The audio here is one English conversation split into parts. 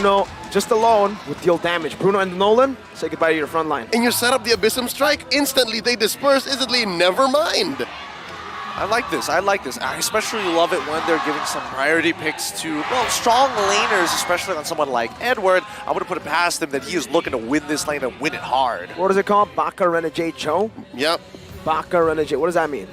Bruno just alone would deal damage. Bruno and Nolan, say goodbye to your front line. And you set up the Abyssum Strike, instantly they disperse, instantly never mind. I like this. I like this. I especially love it when they're giving some priority picks to, well, strong laners, especially on someone like Edward. I would have put it past him that he is looking to win this lane and win it hard. What is it called? Baka Renegade Cho? Yep. Baka Renegade. What does that mean?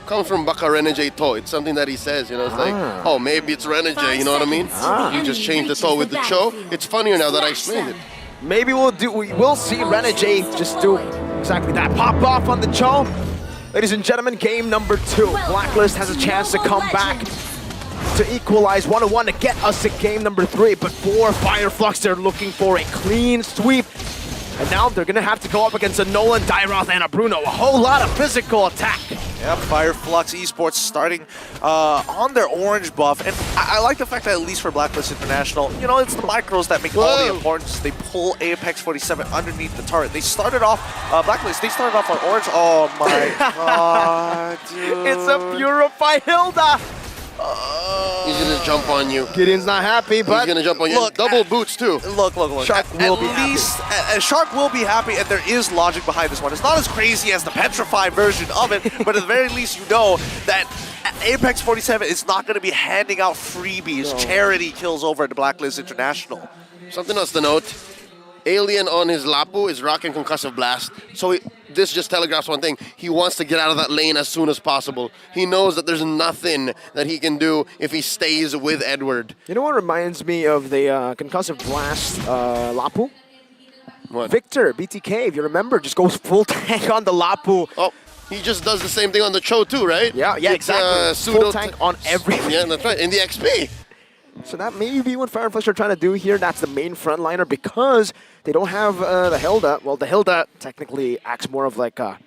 Comes from Baka Renegade To. It's something that he says, you know, it's like, oh, maybe it's Renegade, you know what I mean? You just change the To with the Cho. It's funnier now that I explained it. Maybe we will see Renegade just do exactly that. Pop off on the Cho. Ladies and gentlemen, game number 2. Blacklist has a chance to come back to equalize 1-1 to get us to game number 3. But for Fire Flux, they're looking for a clean sweep. And now they're going to have to go up against a Nolan, Dairoth, and a Bruno. A whole lot of physical attack. Yep, Fire Flux Esports starting on their orange buff. And I like the fact that at least for Blacklist International, you know, it's the micros that make all the importance. They pull Apex 47 underneath the turret. They started off, Blacklist, they started off on orange. Oh my god, dude. It's a Purify Hilda. He's gonna jump on you. Gideon's not happy, but he's gonna jump on you. Look, double boots too. Look. Shark will be happy. Shark will be happy, and there is logic behind this one. It's not as crazy as the Petrify version of it, but at the very least, you know that Apex 47 is not going to be handing out freebies, charity kills over at the Blacklist International. Something else to note. Alien on his Lapu is rocking Concussive Blast. So this just telegraphs one thing. He wants to get out of that lane as soon as possible. He knows that there's nothing that he can do if he stays with Edward. You know what reminds me of the Concussive Blast Lapu? What? Victor, BTK, if you remember, just goes full tank on the Lapu. Oh, he just does the same thing on the Cho too, right? Yeah, exactly. Full tank on everything. Yeah, that's right. In the XP. So that may be what Fire Flux are trying to do here. That's the main frontliner because they don't have the Hilda. Well, the Hilda technically acts more of like a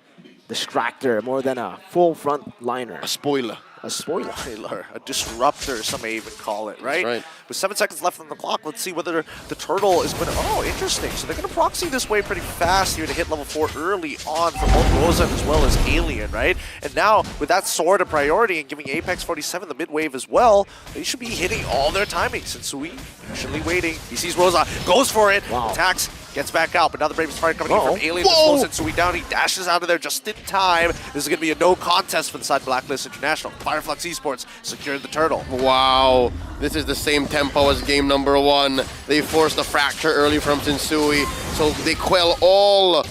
distractor, more than a full frontliner. A spoiler. A spoiler. A disruptor, some may even call it, right? Right. With 7 seconds left on the clock, let's see whether the turtle is going to... Oh, interesting. So they're going to proxy this way pretty fast here to hit level 4 early on for both Rosa as well as Alien, right? And now, with that sword a priority and giving Apex 47 the mid-wave as well, they should be hitting all their timings. And Sui, patiently waiting. He sees Rosa, goes for it, attacks, gets back out, but now the Bravest Fire coming in from Alien. Slows Sensui down. He dashes out of there just in time. This is going to be a no contest for the side Blacklist International. Fire Flux Esports secured the turtle. Wow. This is the same tempo as game number 1. They forced a fracture early from Sensui, so they quell all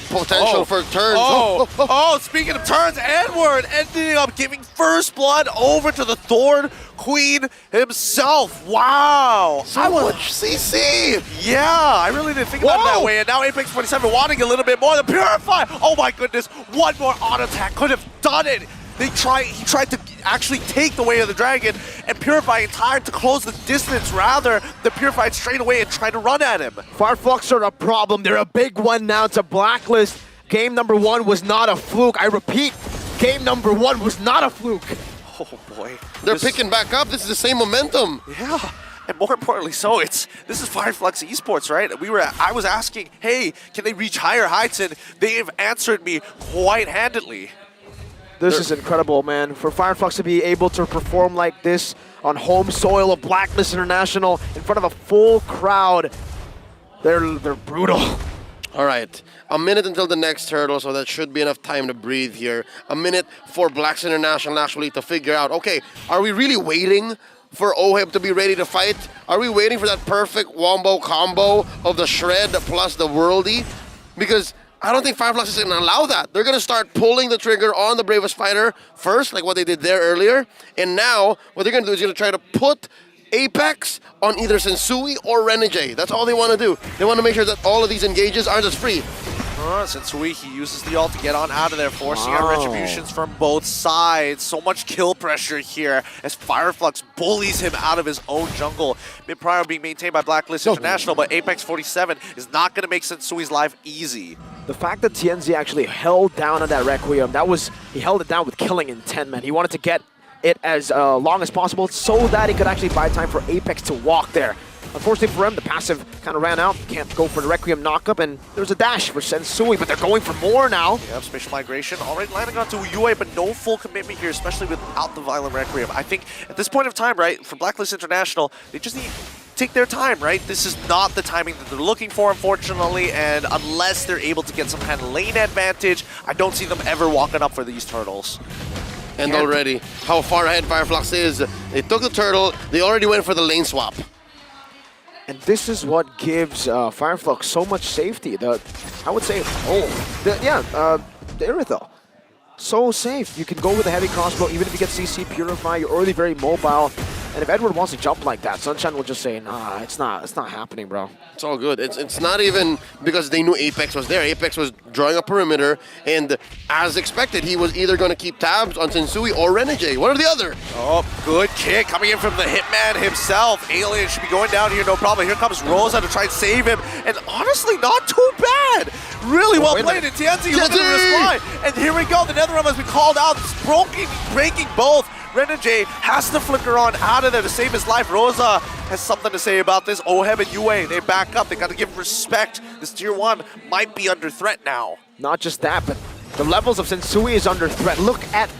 potential for turns. Speaking of turns, Edward ending up giving first blood over to the Thorn Queen himself. Wow. So much CC. Yeah, I really didn't think about it that way. And now Apex 47 wanting a little bit more. The Purify. Oh my goodness. One more auto attack could have done it. He tried to actually take the way of the dragon and Purify in time to close the distance rather than Purify straight away and try to run at him. Fire Flux are a problem. They're a big one now to Blacklist. Game number 1 was not a fluke. I repeat, game number 1 was not a fluke. Oh boy. They're picking back up. This is the same momentum. Yeah. And more importantly, so this is Fire Flux Esports, right? I was asking, hey, can they reach higher heights? And they've answered me quite handedly. This is incredible, man. For Fire Flux to be able to perform like this on home soil of Blacklist International in front of a full crowd, they're brutal. All right, a minute until the next turtle, so that should be enough time to breathe here. A minute for Blacks International actually to figure out, okay, are we really waiting for Oheb to be ready to fight? Are we waiting for that perfect wombo combo of the Shred plus the Worldy? Because I don't think Fire Flux is going to allow that. They're going to start pulling the trigger on the Bravest Fighter first, like what they did there earlier. And now, what they're going to do is going to try to put Apex on either Sensui or Renegade. That's all they want to do. They want to make sure that all of these engages aren't as free. Sensui, he uses the ult to get on out of there, forcing out retributions from both sides. So much kill pressure here as Fire Flux bullies him out of his own jungle. Mid prior being maintained by Blacklist International, but Apex 47 is not going to make Sensui's life easy. The fact that TNZ actually held down on that Requiem, he held it down with killing intent, man. He wanted to get it as long as possible so that he could actually buy time for Apex to walk there. Unfortunately for him, the passive kind of ran out. Can't go for the Requiem knockup, and there's a dash for Sensui, but they're going for more now. Yep, spatial migration already landing onto Yue, but no full commitment here, especially without the Violent Requiem. I think at this point of time, right, for Blacklist International, they just need take their time, right? This is not the timing that they're looking for, unfortunately, and unless they're able to get some kind of lane advantage, I don't see them ever walking up for these turtles. And already, how far ahead Fire Flux is. They took the turtle, they already went for the lane swap. And this is what gives Fire Flux so much safety. I would say, the Irithyll. So safe. You can go with a heavy crossbow, even if you get CC Purify, you're already very mobile. And if Edward wants to jump like that, Sunshine will just say, nah, it's not happening, bro. It's all good. It's not even because they knew Apex was there. Apex was drawing a perimeter, and as expected, he was either going to keep tabs on Sensui or Renegade. One or the other. Oh, good kick coming in from the Hitman himself. Alien should be going down here, no problem. Here comes Rosa to try and save him, and honestly, not too bad. Really well played. And Tianzi, look at the reply. And here we go. The NetherRealm has been called out. It's breaking both. Renegade has to flicker on out of there to save his life. Rosa has something to say about this. Oheb and Yue, they back up. They got to give respect. This tier 1 might be under threat now. Not just that, but the levels of Sensui is under threat. Look at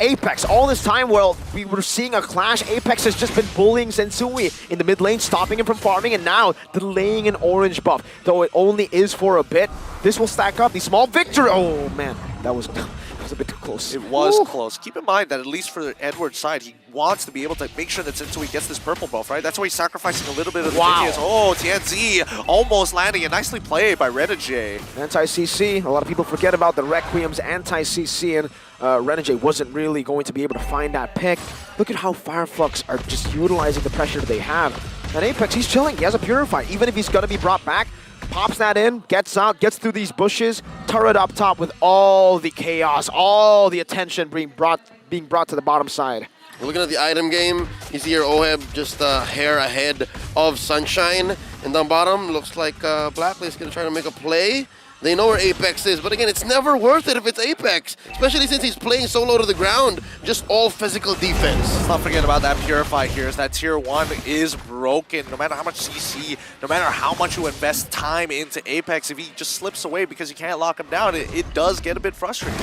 Apex. All this time while we were seeing a clash, Apex has just been bullying Sensui in the mid lane, stopping him from farming, and now delaying an orange buff. Though it only is for a bit, this will stack up. The small victory. Oh man, that was a bit too close. It was close. Keep in mind that at least for Edward's side, he wants to be able to make sure that Sensui gets this purple buff, right? That's why he's sacrificing a little bit of the minions. Oh, Tianzi almost landing. And nicely played by Renegade. Anti-CC. A lot of people forget about the Requiem's anti-CC, and Renegade wasn't really going to be able to find that pick. Look at how Fire Flux are just utilizing the pressure they have. And Apex, he's chilling. He has a Purify. Even if he's going to be brought back, pops that in, gets out, gets through these bushes, turret up top with all the chaos, all the attention being brought to the bottom side. You're looking at the item game. You see your Oheb just a hair ahead of Sunshine. And down bottom, looks like Blacklist going to try to make a play. They know where Apex is, but again, it's never worth it if it's Apex, especially since he's playing so low to the ground, just all physical defense. Let's not forget about that Purify here, is that tier 1 is broken. No matter how much CC, no matter how much you invest time into Apex, if he just slips away because you can't lock him down, it does get a bit frustrating.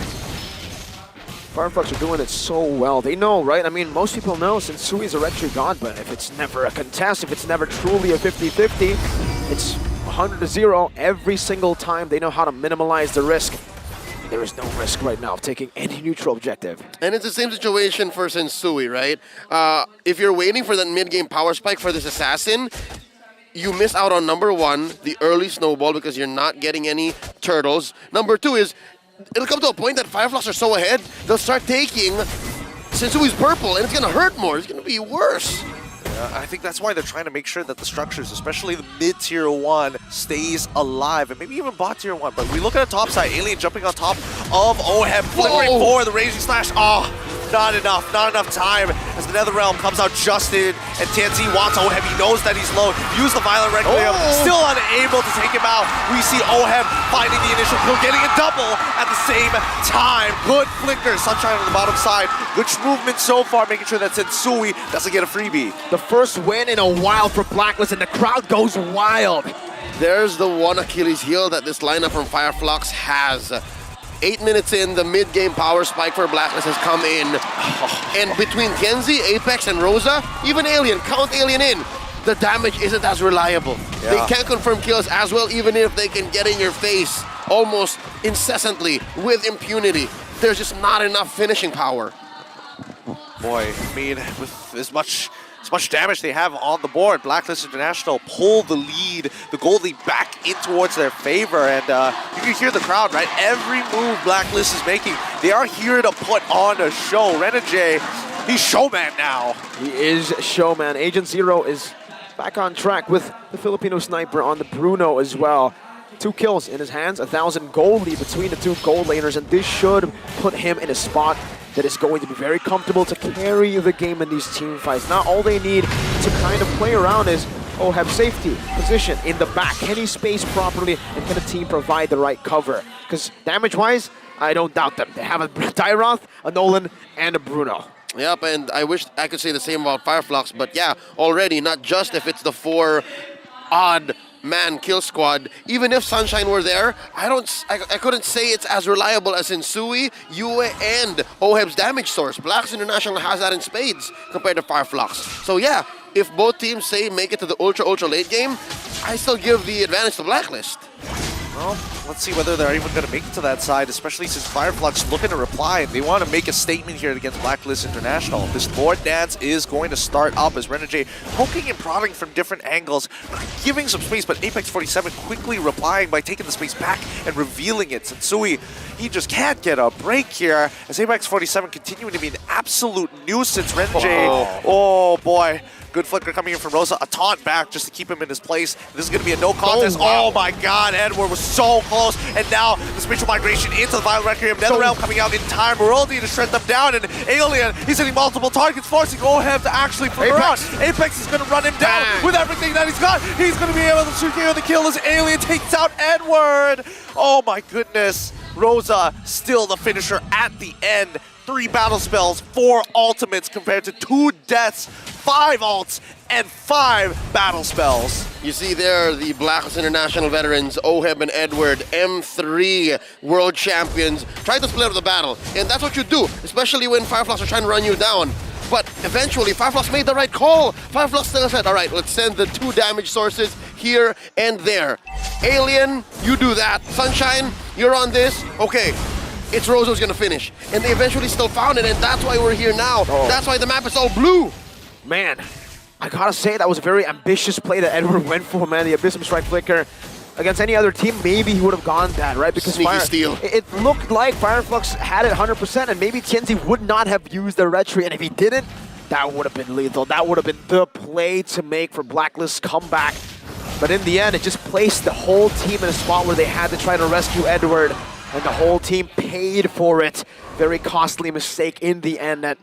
Fire Flux are doing it so well. They know, right? I mean, most people know Sensui is a red tree god, but if it's never a contest, if it's never truly a 50-50, it's 100-0 every single time. They know how to minimize the risk. There is no risk right now of taking any neutral objective. And it's the same situation for Sensui, right? If you're waiting for that mid-game power spike for this Assassin, you miss out on number 1, the early snowball, because you're not getting any turtles. Number 2 is, it'll come to a point that Fire Flux are so ahead, they'll start taking Sensui's purple, and it's going to hurt more. It's going to be worse. I think that's why they're trying to make sure that the structures, especially the mid-tier 1, stays alive, and maybe even bot-tier 1. But we look at the top side, Alien jumping on top of Oheb, flickering for the Raging Slash. Oh, not enough time. As the NetherRealm comes out just in, and TNT wants Oheb. He knows that he's low. Use the Violent Requiem, still unable to take him out. We see Oheb finding the initial kill, getting a double at the same time. Good flicker, Sunshine on the bottom side. Good movement so far, making sure that Sensui doesn't get a freebie. The first win in a while for Blacklist, and the crowd goes wild. There's the one Achilles heel that this lineup from Fire Flux has. 8 minutes in, the mid-game power spike for Blacklist has come in. And between Genzi, Apex, and Rosa, even Alien, count Alien in, the damage isn't as reliable. Yeah. They can't confirm kills as well, even if they can get in your face almost incessantly with impunity. There's just not enough finishing power. Boy, I mean, with as much damage they have on the board, Blacklist International pull the lead, the gold lead back in towards their favor, and you can hear the crowd, right? Every move Blacklist is making, they are here to put on a show. Renegade, he's showman now. He is showman. Agent Zero is back on track with the Filipino sniper on the Bruno as well. 2 kills in his hands, 1,000 gold lead between the 2 gold laners, and this should put him in a spot that is going to be very comfortable to carry the game in these team fights. Now all they need to kind of play around is, have safety, position in the back. Can he space properly, and can the team provide the right cover? Because damage-wise, I don't doubt them. They have a Tyroth, a Nolan, and a Bruno. Yep, and I wish I could say the same about Fire Flux, but yeah, already, not just if it's the 4 odd man kill squad. Even if Sunshine were there, I couldn't say it's as reliable as Sensui, Yue, and Oheb's damage source. Blacks International has that in spades compared to Fire Flux. So yeah, if both teams say make it to the ultra late game, I still give the advantage to Blacklist. Well, let's see whether they're even going to make it to that side, especially since Fire Flux looking to reply. They want to make a statement here against BLACKLIST International. This Lord Dance is going to start up as Renegade poking and prodding from different angles, giving some space, but Apex 47 quickly replying by taking the space back and revealing it. Sensui, he just can't get a break here as Apex 47 continuing to be an absolute nuisance. Renegade, oh boy. Good flicker coming in from Rosa. A taunt back just to keep him in his place. This is going to be a no contest. Oh my god, Edward was so close. And now the spatial migration into the Violent Requiem. NetherRealm coming out in time. Morality to shred them down. And Alien, he's hitting multiple targets, forcing OHEB to actually flip around. Apex is going to run him down with everything that he's got. He's going to be able to secure the kill as Alien takes out Edward. Oh my goodness. Rosa still the finisher at the end. 3 battle spells, 4 ultimates compared to 2 deaths, 5 ults, and 5 battle spells. You see there the BLACKLIST International veterans, OHEB and Edward, M3 world champions, try to split up the battle. And that's what you do, especially when Fire Flux are trying to run you down. But eventually, Fire Flux made the right call. Fire Flux still said, all right, let's send the 2 damage sources here and there. Alien, you do that. Sunshine, you're on this. Okay. It's Rosa who's gonna finish. And they eventually still found it, and that's why we're here now. That's why the map is all blue. Man, I gotta say, that was a very ambitious play that Edward went for, man. The Abyssum Strike Flicker. Against any other team, maybe he would have gone that, right? Because Sneaky steal. It looked like Fire Flux had it 100%, and maybe TNZ would not have used their retreat, and if he didn't, that would have been lethal. That would have been the play to make for BLACKLIST's comeback. But in the end, it just placed the whole team in a spot where they had to try to rescue Edward. And the whole team paid for it. Very costly mistake in the end that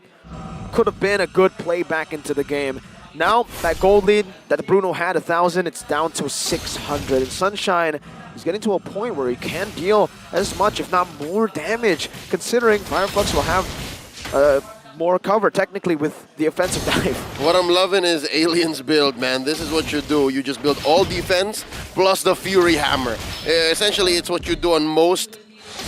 could have been a good play back into the game. Now, that gold lead that Bruno had, 1,000, it's down to 600. And Sunshine is getting to a point where he can deal as much, if not more damage, considering Fire Flux will have more cover, technically, with the offensive dive. What I'm loving is Alien's build, man. This is what you do. You just build all defense plus the Fury Hammer. Essentially, it's what you do on most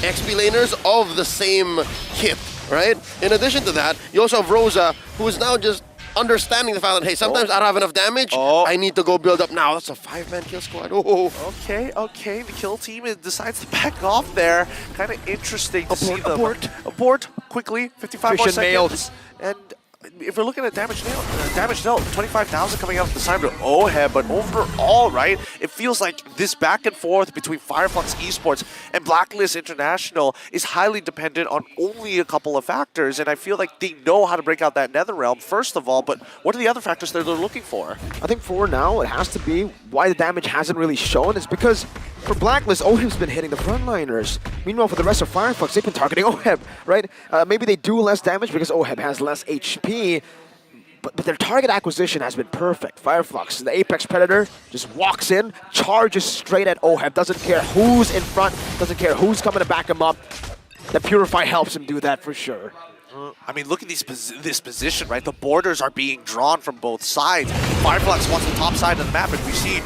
XP laners of the same kit, right? In addition to that, you also have Rosa, who is now just understanding the fact that, hey, sometimes I don't have enough damage, I need to go build up now. That's a 5-man kill squad. Okay. The kill team decides to back off there. Kind of interesting to see them. Abort quickly, 55 more seconds. And if we're looking at damage dealt, 25,000 coming out of the side of OHEB, but overall, right, it feels like this back and forth between Fire Flux Esports and BLACKLIST International is highly dependent on only a couple of factors, and I feel like they know how to break out that NetherRealm, first of all, but what are the other factors that they're looking for? I think for now, it has to be why the damage hasn't really shown is because for BLACKLIST, OHEB's been hitting the frontliners. Meanwhile, for the rest of Fire Flux, they've been targeting OHEB, right? Maybe they do less damage because OHEB has less HP, but their target acquisition has been perfect. Fire Flux, the Apex Predator, just walks in, charges straight at OHEB, doesn't care who's in front, doesn't care who's coming to back him up. The Purify helps him do that for sure. I mean, look at this position, right? The borders are being drawn from both sides. Fire Flux wants the top side of the map, and we see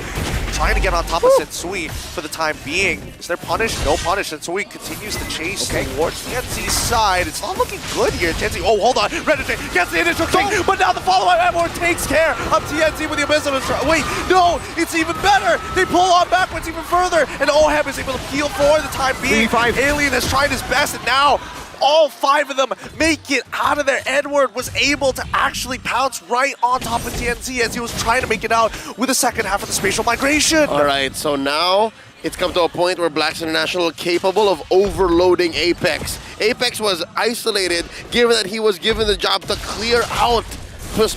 trying to get on top of Sensui for the time being. Is there punish? No punish. Sensui continues to chase towards TNZ's side. It's not looking good here. TNZ, oh, hold on. Renegade gets the initial kick, but now the follow-up Edward takes care of TNZ with the Abyssal. Wait, no, it's even better. They pull on backwards even further, and OHEB is able to peel for the time being. Alien has tried his best, and now all 5 of them make it out of there. Edward was able to actually pounce right on top of TNZ as he was trying to make it out with the second half of the spatial migration. All right, so now it's come to a point where BLACKLIST International is capable of overloading Apex. Apex was isolated, given that he was given the job to clear out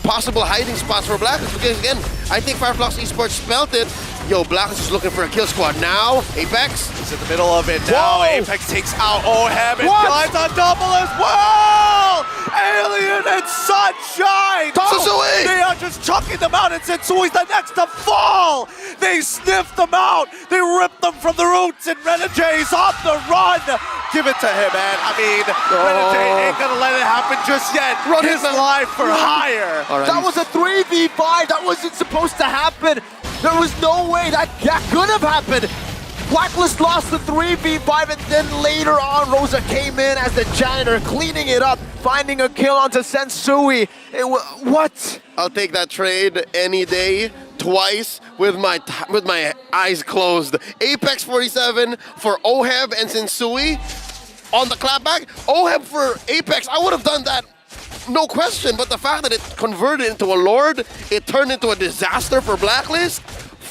possible hiding spots for BLACKLIST. Because again, I think Fire Flux Esports spelt it. Yo, BLACKLIST is looking for a kill squad. Now, Apex. He's in the middle of it now. Apex takes out OHEB and glides on double as well! Alien and Sunshine! Sensui! They are just chucking them out, and Sensui's the next to fall! They sniffed them out! They ripped them from the roots, and Renegade's on the run! Give it to him, man. I mean, Renegade ain't gonna let it happen just yet. Run his life for hire. Right. That was a 3v5. That wasn't supposed to happen. There was no way that could have happened. Blacklist lost the 3v5, and then later on, Rosa came in as the janitor, cleaning it up, finding a kill onto Sensui. What? I'll take that trade any day, twice, with my eyes closed. Apex 47 for Oheb and Sensui on the clapback. Oheb for Apex, I would have done that, no question, but the fact that it converted into a Lord, it turned into a disaster for Blacklist.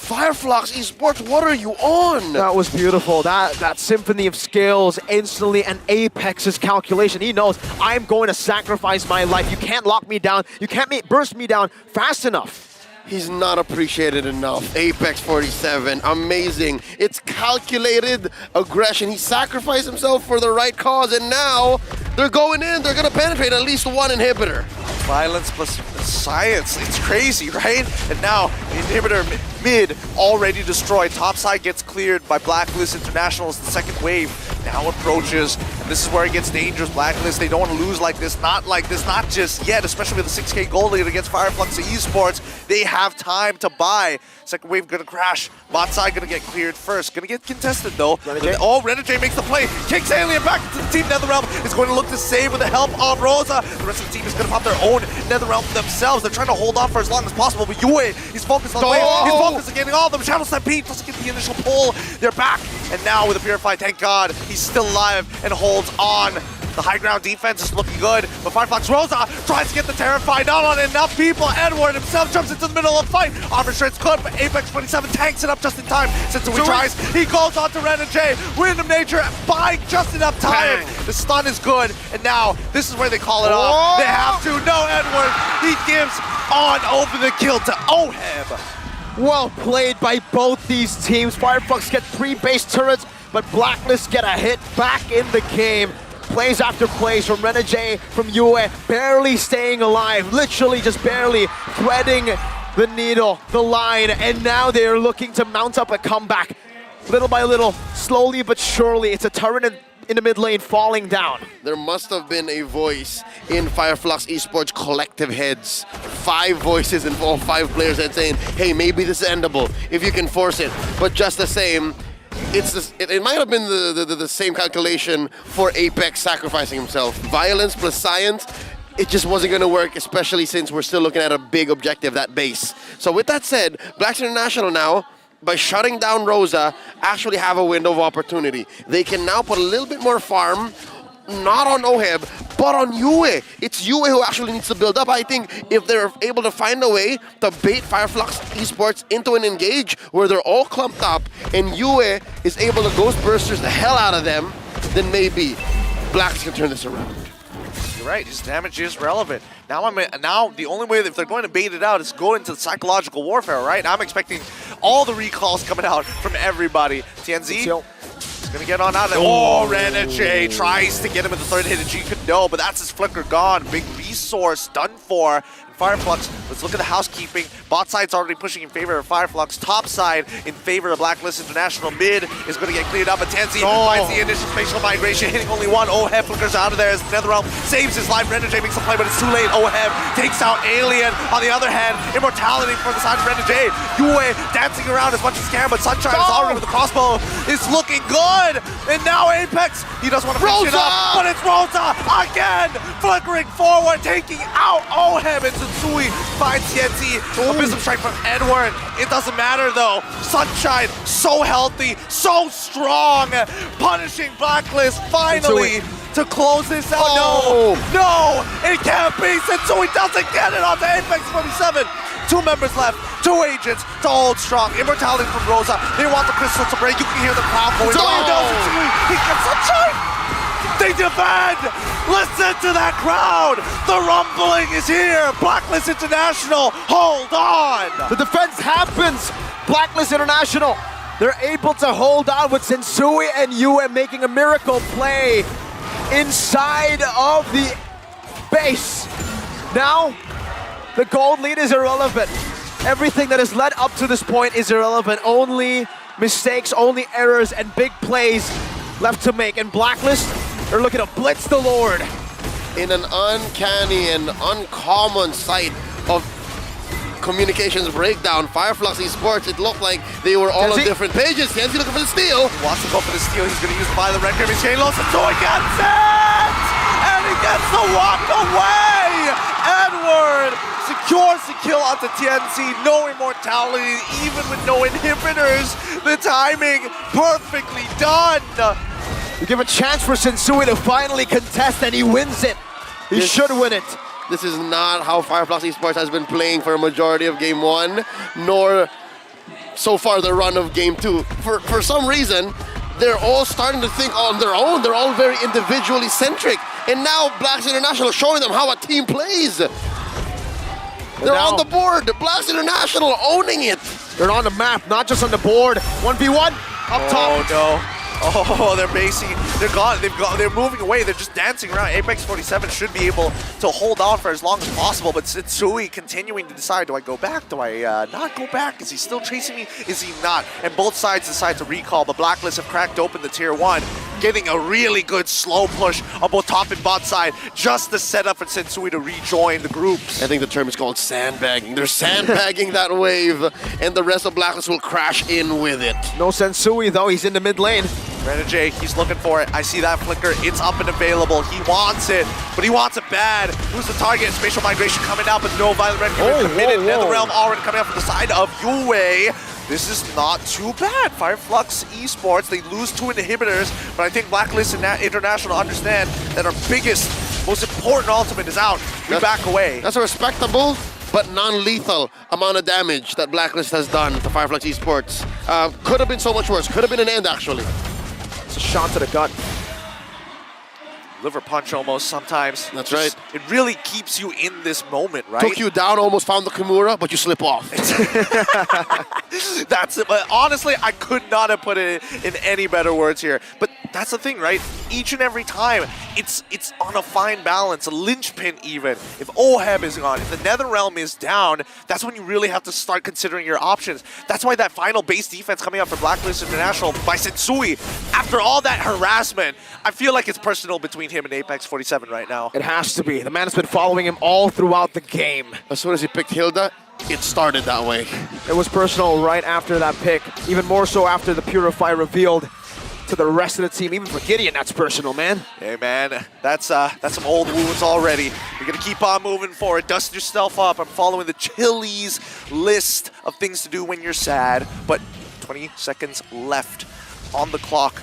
Fire Flux Esports, what are you on? That was beautiful. That symphony of skills instantly, and Apex's calculation. He knows, I'm going to sacrifice my life. You can't lock me down. You can't burst me down fast enough. He's not appreciated enough. Apex 47, amazing. It's calculated aggression. He sacrificed himself for the right cause, and now they're going in. They're going to penetrate at least one inhibitor. Violence plus science. It's crazy, right? And now, the inhibitor mid already destroyed. Top side gets cleared by Blacklist International as the second wave now approaches. And this is where it gets dangerous. Blacklist, they don't want to lose like this. Not like this, not just yet, especially with the 6K gold lead against Fire Flux Esports. They have time to buy. Second wave gonna crash. Bot side gonna get cleared first. Gonna get contested though. Oh, Renegade makes the play. Kicks Alien back into the team. NetherRealm is going to look to save with the help of Rosa. The rest of the team is gonna pop their own NetherRealm themselves. They're trying to hold on for as long as possible. But Yue, he's focused on the wave. He's focused on getting all of them. Shadow Stampede doesn't get the initial pull. They're back. And now with the Purify, thank God, he's still alive and holds on. The high ground defense is looking good, but Fire Flux Rosa tries to get the Terrify, not on enough people. Edward himself jumps into the middle of the fight. Offers straight clip, but Apex 27 tanks it up just in time. Since he tries, he goes on to Renegade. Random Nature buying just enough time. Bang. The stun is good, and now this is where they call it off. They have to. No, Edward. He gives on over the kill to Oheb. Well played by both these teams. Fire Flux get 3 base turrets, but Blacklist get a hit back in the game. Plays after plays from Renegade, from Yue, barely staying alive, literally just barely threading the needle, the line, and now they're looking to mount up a comeback. Little by little, slowly but surely, it's a turret in the mid lane falling down. There must have been a voice in Fire Flux Esports collective heads. 5 voices and all 5 players that saying, hey, maybe this is endable if you can force it. But just the same, it might have been the same calculation for Apex sacrificing himself. Violence plus science, it just wasn't going to work, especially since we're still looking at a big objective, that base. So with that said, Blacks International now, by shutting down Rosa, actually have a window of opportunity. They can now put a little bit more farm, not on Oheb, but on Yue. It's Yue who actually needs to build up. I think if they're able to find a way to bait Fire Flux Esports into an engage where they're all clumped up and Yue is able to Ghost Bursters the hell out of them, then maybe Blacks can turn this around. You're right, his damage is relevant. Now the only way that if they're going to bait it out is go into psychological warfare, right? I'm expecting all the recalls coming out from everybody. TNZ gonna get on out of there. Oh, Renegade tries to get him in the third hit, and G could know, but that's his flicker gone. Big resource done for. Fire Flux, let's look at the housekeeping. Bot side's already pushing in favor of Fire Flux. Top side in favor of Blacklist International. Mid is going to get cleared up, but Tansy finds the initial spatial migration, hitting only one. Oheb flickers out of there as NetherRealm saves his life. Renegade makes a play, but it's too late. Oheb takes out Alien. On the other hand, immortality for the side of Renegade. Yue dancing around as much as he can, but Sunshine is already with the crossbow. It's looking good. And now Apex, he doesn't want to finish it up, but it's Rosa again, flickering forward, taking out Oheb. And Sensui finds Yeti. Abysm strike from Edward. It doesn't matter though. Sunshine, so healthy, so strong, punishing Blacklist finally to close this out. No, it can't be. Sensui doesn't get it onto Apex 47. 2 members left, 2 agents to hold strong. Immortality from Rosa. They want the crystal to break. You can hear the crowd going. He gets Sunshine. They defend! Listen to that crowd! The rumbling is here! Blacklist International, hold on! The defense happens! Blacklist International, they're able to hold on with Sensui and Yue making a miracle play inside of the base. Now, the gold lead is irrelevant. Everything that has led up to this point is irrelevant. Only mistakes, only errors, and big plays left to make. And Blacklist, they're looking to blitz the Lord. In an uncanny and uncommon sight of communications breakdown. Fire Flux Esports, it looked like they were all on different pages. Kenzie looking for the steal. He wants to go for the steal. He's going to use the violent red grip. He's getting lost, so he gets it! And he gets the walk away! Edward secures the kill onto TNC. No immortality, even with no inhibitors. The timing perfectly done. You give a chance for Sensui to finally contest, and he wins it. He should win it. This is not how Fire Flux Esports has been playing for a majority of Game 1, nor so far the run of Game 2. For some reason, they're all starting to think on their own. They're all very individually centric. And now Blacks International showing them how a team plays. They're on the board. Blacks International owning it. They're on the map, not just on the board. 1v1 up top. Oh no. Oh, they're basing. They're gone. They're moving away. They're just dancing around. Apex 47 should be able to hold on for as long as possible, but Sensui continuing to decide, do I go back? Do I not go back? Is he still chasing me? Is he not? And both sides decide to recall. The Blacklist have cracked open the tier 1, getting a really good slow push on both top and bot side, just to set up for Sensui to rejoin the groups. I think the term is called sandbagging. They're sandbagging that wave, and the rest of Blacklist will crash in with it. No Sensui though, he's in the mid lane. Renajay, he's looking for it. I see that flicker. It's up and available. He wants it, but he wants it bad. Who's the target? Spatial migration coming out, but no violent red committed. NetherRealm already coming out from the side of Yue. This is not too bad. Fire Flux Esports, they lose 2 inhibitors, but I think Blacklist and International understand that our biggest, most important ultimate is out. We back away. That's a respectable but non-lethal amount of damage that Blacklist has done to Fire Flux Esports. Could have been so much worse. Could have been an end, actually. It's a shot to the gut. Liver punch almost sometimes. That's right. It really keeps you in this moment, right? Took you down, almost found the Kimura, but you slip off. That's it. But honestly, I could not have put it in any better words here. But that's the thing, right? Each and every time, it's on a fine balance, a linchpin even. If Oheb is gone, if the NetherRealm is down, that's when you really have to start considering your options. That's why that final base defense coming up for Blacklist International by Sensui, after all that harassment, I feel like it's personal between him and Apex 47 right now. It has to be. The man's been following him all throughout the game. As soon as he picked Hilda, it started that way. It was personal right after that pick. Even more so after the Purify revealed to the rest of the team. Even for Gideon, that's personal, man. Hey, man, that's some old wounds already. You're going to keep on moving forward. Dust yourself up. I'm following the Chili's list of things to do when you're sad. But 20 seconds left on the clock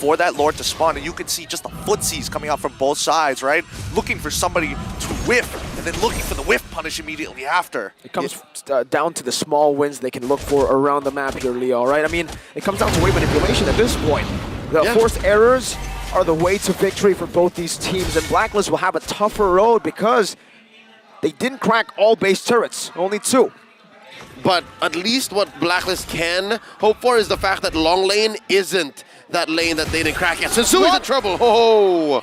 for that Lord to spawn, and you can see just the footsies coming out from both sides, right? Looking for somebody to whiff, and then looking for the whiff punish immediately after. It comes down to the small wins they can look for around the map here, Leo, right? I mean, it comes down to wave manipulation at this point. The forced errors are the way to victory for both these teams, and Blacklist will have a tougher road because they didn't crack all base turrets, only 2. But at least what Blacklist can hope for is the fact that long lane isn't that lane that they didn't crack yet. Sensui's in trouble. Oh,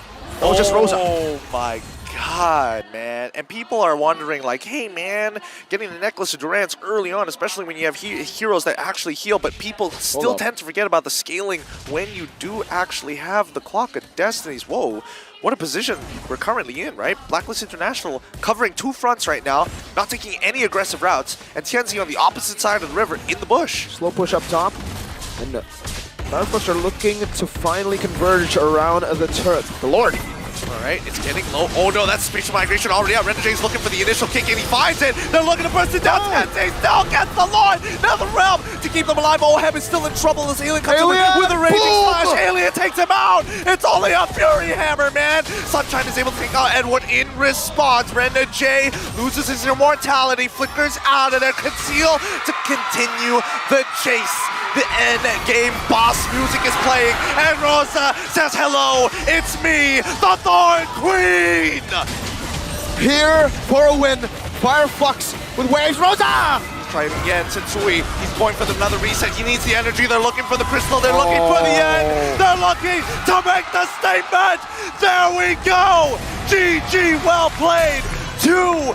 just Rosa. Oh my God, man. And people are wondering, like, hey, man, getting the Necklace of Durance early on, especially when you have heroes that actually heal, but people still tend to forget about the scaling when you do actually have the Clock of Destinies. Whoa. What a position we're currently in, right? Blacklist International covering 2 fronts right now, not taking any aggressive routes, and Tianzi on the opposite side of the river in the bush. Slow push up top, and Fire Flux are looking to finally converge around the turret. The Lord. All right, it's getting low. Oh no, that's spatial migration already out. Renajay's looking for the initial kick and he finds it. They're looking to burst it down. Tensei still gets the Lord. NetherRealm to keep them alive. Oheb is still in trouble as Alien comes in with a raging splash. Alien takes him out. It's only a Fury Hammer, man. Sunshine is able to take out Edward in response. Renajay loses his immortality, flickers out of there. Conceal to continue the chase. The end game boss music is playing, and Rosa says, hello, it's me, the Thorn Queen! Here for a win, Fire Flux with waves, Rosa! Try it again, Sensui, he's going for another reset, he needs the energy, they're looking for the crystal, they're looking for the end, they're looking to make the statement! There we go! GG, well played, 2-0!